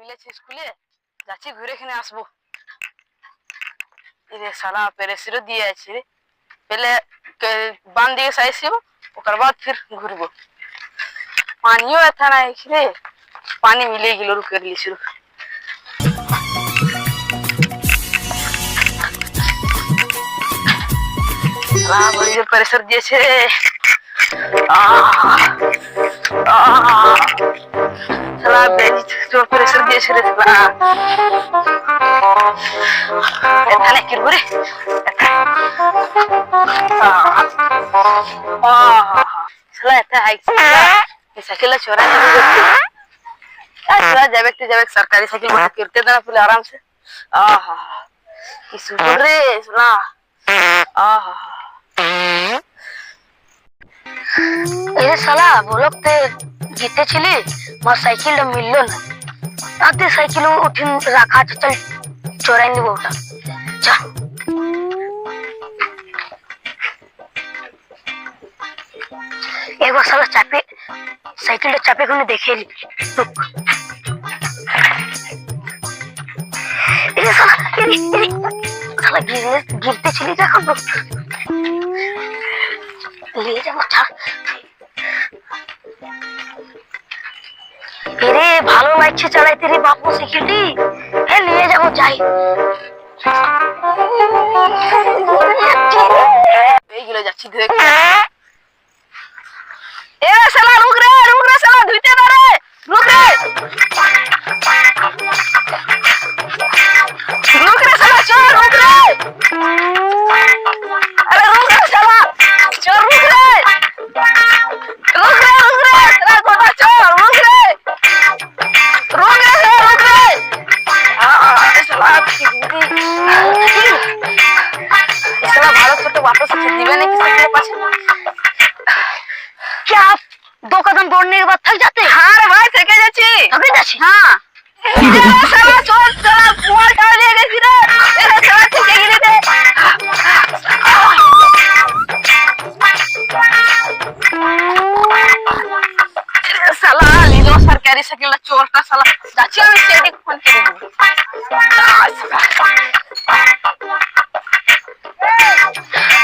মিলেছে স্কুলে, যাচ্ছি ঘুরে কিনে আসবো। রে সালা পেরেসিরও দিয়ে আছে রে, पहले बांध दिए साइज से ओकर बाद फिर घुरबो। पानियो था ना एक रे, पानी मिलेगी लोग कर ली शुरू। साला बड़ी जो प्रेशर दिए छे, साला बेजी जो प्रेशर दिए छे रे साला। एथा ने किरबो रे, साला एथा हाइक साइकिल चोरा नहीं करते। चला जावे सरकारी साइकिल में करते देना पहले आराम से। आहा की सुपर रे साला। आहा এরে শালা বলকতে জিতেছিলি, মোর সাইকেলটা মিললো না। তাতে সাইকেল উঠিন রাখা আছে, চল চোরাই নিব ওটা। যা একবার শালা চাপে সাইকেলটা চাপে কোনে দেখে নি। এরে শালা শালা গিরতে ছিলি দেখো নিয়ে যাবো। এরে ভালো লাগছে চালাইতে রে বাপু সাইকেলটি, এ নিয়ে যাবো যাই। এইগুলো যাচ্ছি ধরে। এ শালা রুক রে শালা ধুইতে দে রে, রুক রে শালা, চল রুক রে। अरे रुक रे साला, चल रुक रे साला, गोदा चल रुक रे साला। साला भारत को तो वापस दिवे नहीं किसी के पास। क्या आप 2 कदम दौड़ने के बाद थक जाते हैं? हाँ रे भाई थके जाची। हाँ साला चल साला पुआल डाल दिया गई रे, साला थके गिरे रे। साला लीलो सरकारी साइकिल चोरटा साला जाची আমি সেটি ফোন করে দেব।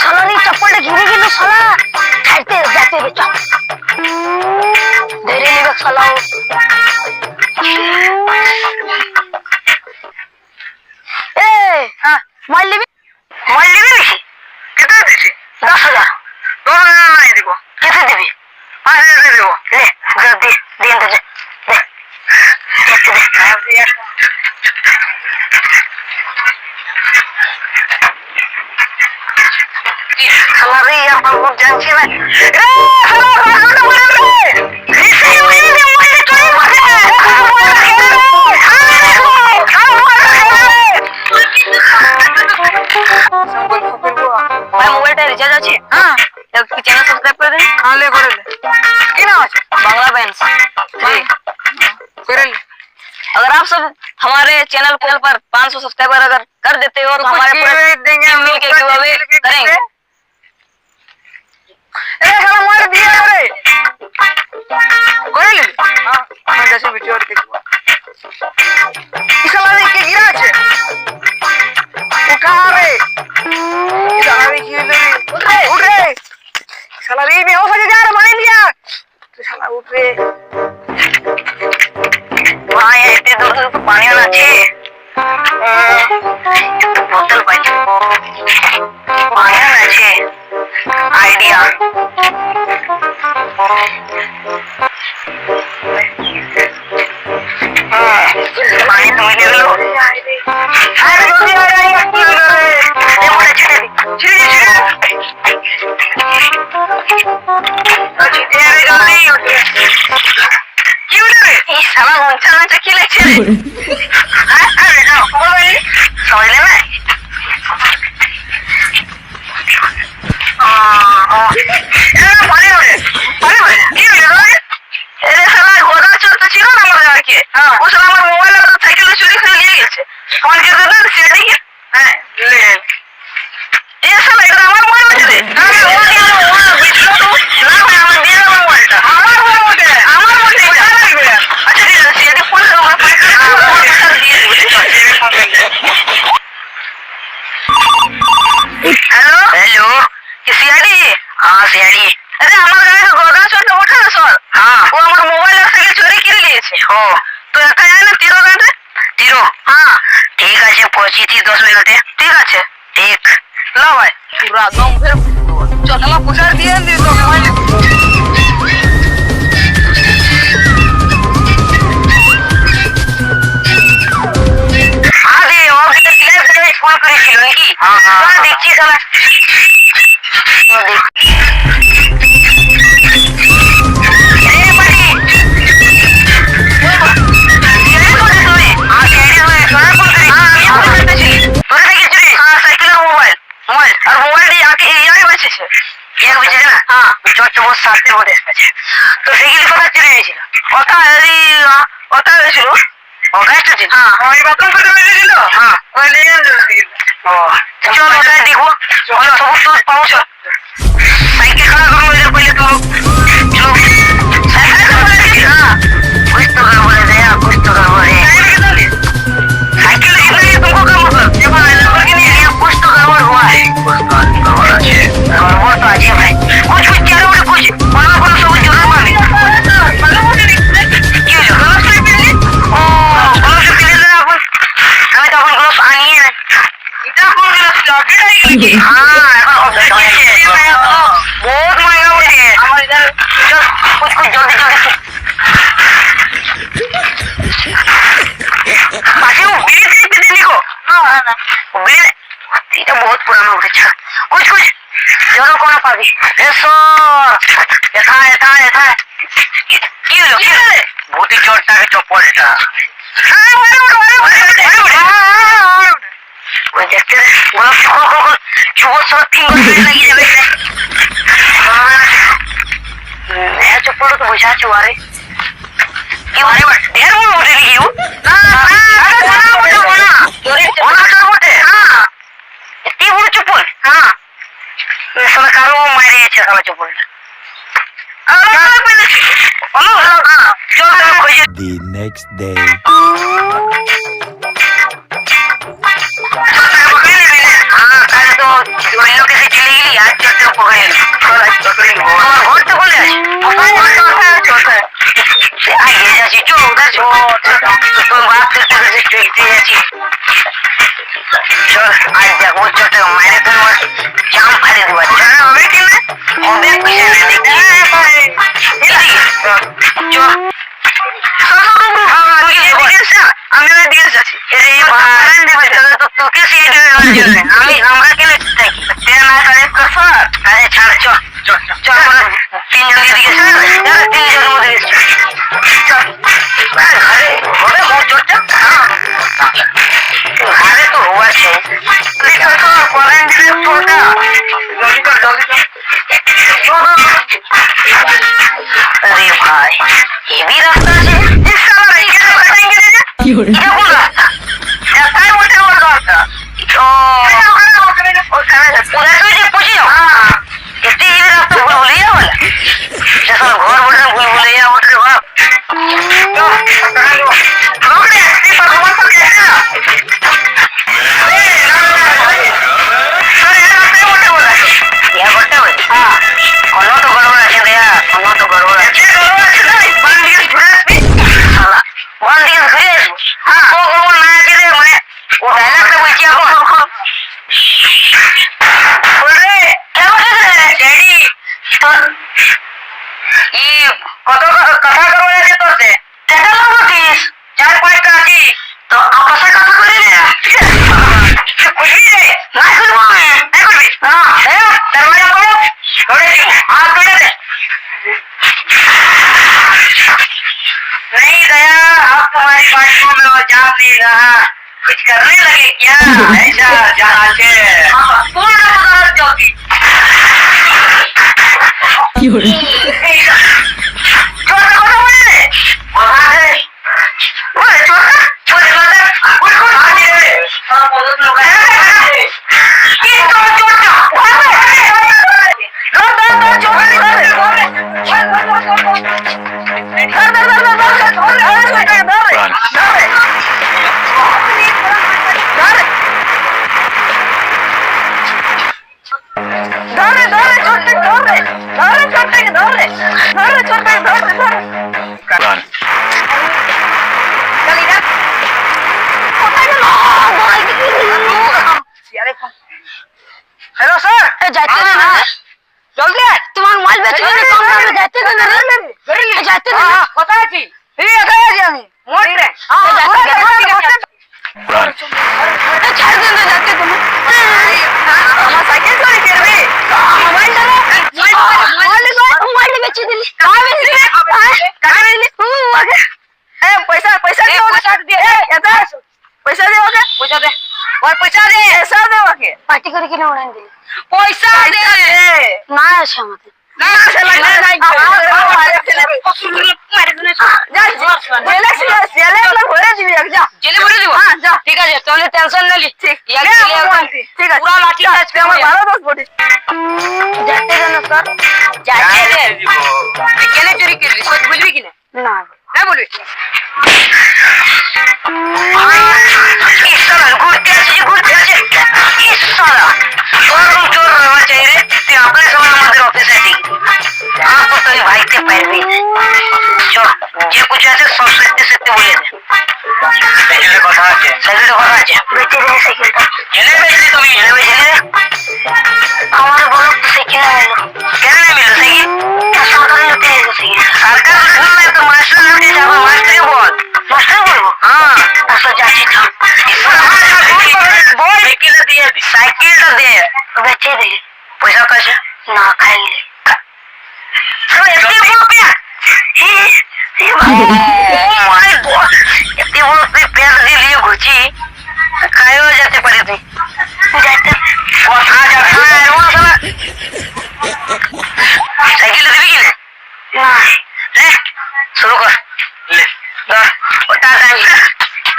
साला रे चप्पल गिरे गेलो साला, खाइते जाते रे चल धीरे लेबे साला। ए हां মাইল लेबे নাকি কেটে দিছি 10,000। নাই দিব কেটে দিবি? 5,000 দিব। ले जल्दी दिन दे साला रे यार बहुत जानছি না रे साला रास्ता बोल रे ऐसे ही मुझे चोरी मारे भाई मोबाइल रिचार्ज আছে। हां एक चैनल सब्सक्राइब कर दे। हां ले कर ले কি নাম আছে? बांग्ला बैंस जी कर ले। अगर आप सब हमारे चैनल पर 500 सब्सक्राइबर अगर कर देते हो तो हमारे पूरे देंगे मिल के गिवअवे करेंगे। ए साला मार दिया रे করে ले। हां मैं जैसे वीडियो देखबो साला रे के गिरा আছে उठा रे साला रे की रे उठ रे साला रे में हो जा रे मार लिया तो साला उठ रे। वहाँ इतने दूर दूर तो पानी आना चाहिए। तो बोतल भाई पानी आना चाहिए। आइडिया पानी तो मिले लो। अरे जल्दी आ रहा है ये मोटा छिड़े छिड़े छिड़े जल्दी क्यों रे ये साला ऊंचा ऊंचा की लेके अरे जाओ बोल समझ ले मैं पानी हो ये ले रे। अरे साला गोदा चोर तो ছিল না আমার গাড়িকে। ও সালা আমার মোবাইল আর সাইকেল চুরি করে নিয়ে গেছে। ফোন করে দাও সেটা কি? হ্যাঁ ले ये साला এটা আমার মোবাইল আছে রে। আরে ও দিলো ও বিটলো তো না ভাই আমার দিয়ে মোবাইলটা আমার মোবাইল আমার মোবাইল লাগবে। আচ্ছা ঠিক আছে সেটা ফোন করো। ও তো একা যায় না তিরো ঘাটে তিরো হ্যাঁ ঠিক আছে পৌঁছিছি 10 মিনিটে ঠিক আছে ঠিক লো ভাই পুরা একদম চল আমার পোশাক দিয়ে দিই তো আরে ওকে প্লেস ফোন করেছিল নাকি হ্যাঁ দেখছি শালা সাইকেল খারাপ করবো পহলে তো कुछ तो गड़बड़ है यार कुछ तो गड़बड़ है साइकिल कितना है तुमको कम जब लैम्बोर्गिनी है कुछ तो गड़बड़ हुआ है कुछ तो गड़बड़ है गड़बड़ तो आज है भाई कुछ कुछ चारों में कुछ बोलो बोलो सब जरूर माने क्यों जो गलत से पहले ओ गलत से पहले ना अपन हमें तो अपन गलत आनी है इतना कौन गलत लॉकेट है हां बहुत महंगा बोले हमारे इधर चल कुछ कुछ जल्दी जल्दी এটা বহুত পুরানো উঠেছে কুছ কুছ জোর কোন পাবি এসো এটা এটা এটা কি হলো কি হলো ভূতি চোরটাকে চপ্পল এটা ওই দেখতে বলো চুবো সব ফিঙ্গার লাগিয়ে যাবে হ্যাঁ চপ্পল তো বুঝা আছে আরে কি আরে ঢের বড় উঠে নাকি না The next day. चल आज देखो छोटे मैंने तो जाम फाड़े दिया चल हमें कि मैं हमें पैसे नहीं देंगे चल আমি দিয়ে যাচ্ছি এরে ভাড়া দেবে তো তোকে সেই দেবে আমি আমরা কেন থাকি তেরা না করে কসা আরে ছাড় চল চল চল তিনজন দিকে চল তিনজনের মধ্যে চল আরে হবে বহুত চলছে আরে তো হওয়াছে দেখো তো করেন দিলে তোটা জলদি কর अरे भाई ये भी रास्ता है इस साल नहीं कैसे कटेंगे रे ये कौन रास्ता ऐसा ही बोलते हो रास्ता ओ पूरा तो ये पूछियो हां कितनी ये रास्ता भूलिया वाला जैसा घर बोल भूलिया बोल रहे बाप तो रोक दे ये परफॉर्मेंस तो कैसे ये बोलते हो हां कोनो तो गड़बड़ है रे कोनो तो गड़बड़ है बंद दिस घुरेस भी साला बंद दिस घुरेस हां वो गड़बड़ ना के रे मैं वो डायलॉग तो बचिया को बोल रे क्या बोल रे डैडी तो ये कतो कथा करवाया जे तोते टाटा लगोतीस 4-5 काकी तो आपस में कथा करे रे कुछ भी रे ना करवा नहीं करबी हां दरवाजा खोलो थोड़े हाथ जोड़े दे नहीं गया अब तुम्हारी पार्टियों में वो जाम नहीं रहा कुछ करने लगे क्या ऐसा जहाँ से पूर्ण बदल जाओगी छोटा छोटा बोले वहाँ है बोले छोटा छोटे छोटे कुछ कुछ आगे है बहुत लोग हैं किस तो छोटा वहाँ पे दो छोटे छोटे कहता है पैसा दे ओके पैसा दे और पैसा दे पैसा दे ओके पार्टी करे कि उड़ान दिली पैसा दे ना अच्छा मत ना से लगा नहीं जेले भरे दिबी जा जेले भरे দিব हां जा ঠিক আছে তাহলে টেনশন নিলি ঠিক ঠিক আছে পুরো লাঠি টাচ করে আমার ভালো দোষ বটি जाते जाना सर যাচ্ছে দে কেন চুরি করলি সব বলবি কি না ना না বলবি ইসরা ঘুরতে আছে ইসরা তোর চোর রওয়া চাই রে তুই আপনি সময় আমাদের অফিসে ঠিক आप तो तेरे भाई के पैर भी जो ये कुछ ऐसे सब सत्य सत्य बोले साइकिल কথা আছে বেঁচে দিন সাইকেলটা জেনে বেঁচে তুমি জেনে বেঁচে আমার বড় সাইকেল আইলো কেন মিলো সাইকেল সরকার নিতে সাইকেল সরকার শুনলে তো মাস্টার নিতে যাব মাস্টার বল মাস্টার বলবো হ্যাঁ আসো যাচ্ছি তো বল সাইকেল দিয়ে দি সাইকেলটা দে বেঁচে দে পয়সা কাছে না খাইলে সব এতে রুপিয়া মাই গড এতে বড় পেয়ার দিয়ে লিয়ে ঘুরছি খায়ও যেতে পারি তুই যাইতে কথা যাচ্ছে না এমন সময় সাইকেল দিবি কি না না লে শুরু কর ধর ওটা টাইম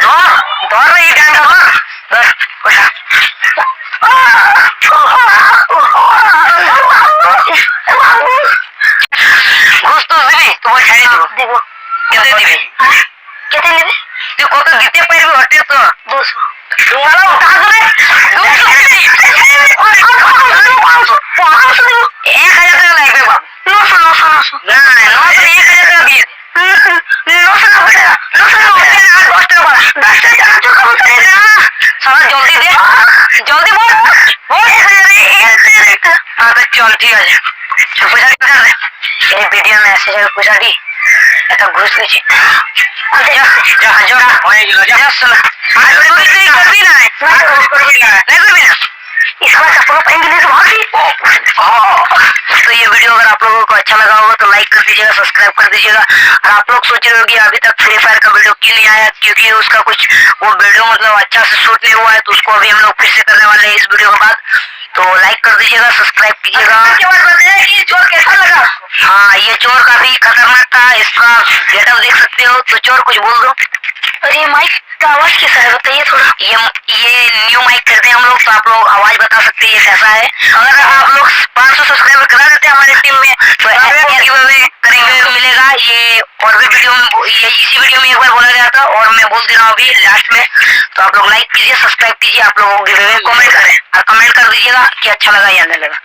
ধর ধর এই টাইমটা ধর ওটা ঘুষ তো দিবি তোমার ছাড়ি দেবো দেব কেটে দিবি কেটে নেবে তুই কত দিতে পারবি ওটা তো 200 তোমারও ওটা ধরে 1000 টাকা লাগবে বাপ 900 না 1000 টাকা দিয়ে জলদি বল চল ঠিক আছে পয়সা এই ভিডিও মেসেজের পয়সাটি একটা ঘুষ দিয়েছি করবি না इसका चप्पल पहन के तो भाग तो ये वीडियो अगर आप लोगों को अच्छा लगा होगा तो लाइक कर दीजिएगा सब्सक्राइब कर दीजिएगा और आप लोग सोच रहे हो कि अभी तक फ्री फायर का वीडियो क्यों नहीं आया क्योंकि उसका कुछ वो वीडियो मतलब अच्छा से शूट नहीं हुआ है तो उसको अभी हम लोग फिर से करने वाले हैं इस वीडियो के बाद तो लाइक कर दीजिएगा सब्सक्राइब कीजिएगा चोर कैसा लगा हाँ ये चोर काफी खतरनाक था इसका गेटअप देख सकते हो तो चोर कुछ बोल दो अरे माइक का आवाज कैसा है बताइए थोड़ा ये न्यू माइक खरीदे हम लोग तो आप लोग आवाज बता सकते हैं ये कैसा है अगर आप लोग 500 सब्सक्राइबर करा देते हैं हमारे टीम में तो करेंगे मिलेगा ये और भी वीडियो में ये इसी वीडियो में एक बार बोला गया था और मैं बोल दे रहा हूँ अभी लास्ट में तो आप लोग लाइक कीजिए सब्सक्राइब कीजिए आप लोग कमेंट करें और कमेंट कर दीजिएगा कि अच्छा लगा या नहीं लगा।